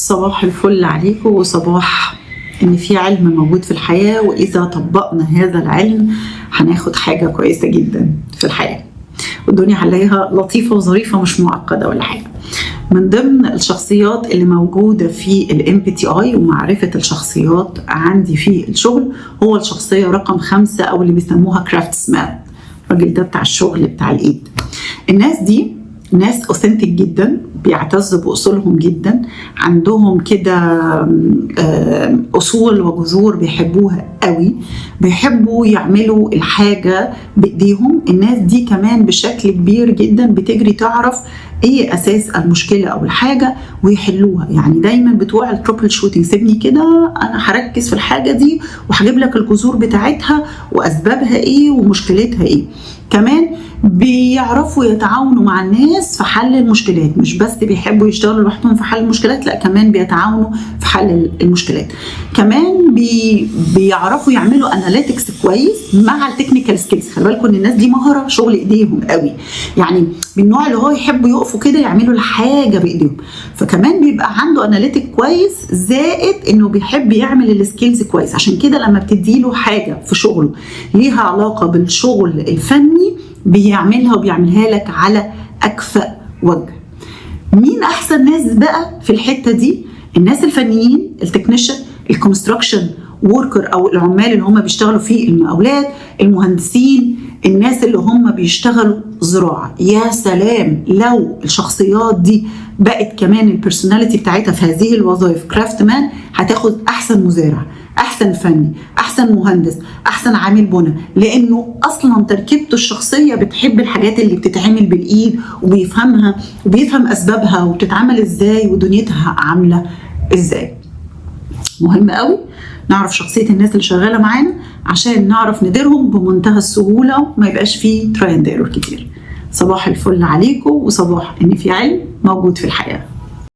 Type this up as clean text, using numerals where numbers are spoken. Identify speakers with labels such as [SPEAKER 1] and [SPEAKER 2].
[SPEAKER 1] صباح الفل عليكم، وصباح إن في علم موجود في الحياة، وإذا طبقنا هذا العلم هناخد حاجة كويسة جدا في الحياة، والدنيا هنلاقيها لطيفة وظريفة مش معقدة ولا حاجة. من ضمن الشخصيات اللي موجودة في MBTI ومعرفة الشخصيات عندي في الشغل هو الشخصية رقم 5 أو اللي بيسموها كرافتسمان. الراجل ده بتاع الشغل بتاع الإيد. الناس دي ناس أوثنتيك جدا، بيعتزوا بأصولهم جدا، عندهم كده أصول وجذور بيحبوها قوي، بيحبوا يعملوا الحاجة بإيديهم. الناس دي كمان بشكل كبير جدا بتجري تعرف ايه اساس المشكله او الحاجه ويحلوها. يعني دايما بتوع التروبل شوتينج، سيبني كده انا هركز في الحاجه دي وهجيب لك الجذور بتاعتها واسبابها ايه ومشكلتها ايه. كمان بيعرفوا يتعاونوا مع الناس في حل المشكلات، مش بس بيحبوا يشتغلوا لوحدهم في حل المشكلات، لا كمان بيتعاونوا في حل المشكلات. كمان بيعرفوا يعملوا اناليتكس كويس مع التكنيكال سكيلز. خلي بالكم ان الناس دي مهره شغل ايديهم قوي، يعني من النوع اللي هو يحبوا يقفوا كده يعملوا الحاجه بايديهم. فكمان بيبقى عنده اناليتيك كويس، زائد انه بيحب يعمل السكيلز كويس. عشان كده لما بتديله حاجه في شغله ليها علاقه بالشغل الفني بيعملها وبيعملها لك على اكفأ وجه. مين احسن ناس بقى في الحته دي؟ الناس الفنيين، التكنيشن، الكونستراكشن ووركر او العمال اللي هم بيشتغلوا في المقاولات، المهندسين، الناس اللي هم بيشتغلوا زراعه. يا سلام لو الشخصيات دي بقت كمان البيرسوناليتي بتاعتها في هذه الوظائف كرافت مان، هتاخد احسن مزارع، احسن فني، احسن مهندس، احسن عامل بنا، لانه اصلا تركيبته الشخصيه بتحب الحاجات اللي بتتعمل بالايد وبيفهمها وبيفهم اسبابها وبتتعمل ازاي ودنيتها عامله ازاي. مهم قوي نعرف شخصيه الناس اللي شغاله معانا عشان نعرف نديرهم بمنتهى السهوله وما يبقاش فيه تراي اند ايرور كتير. صباح الفل عليكم، وصباح ان في علم موجود في الحياه.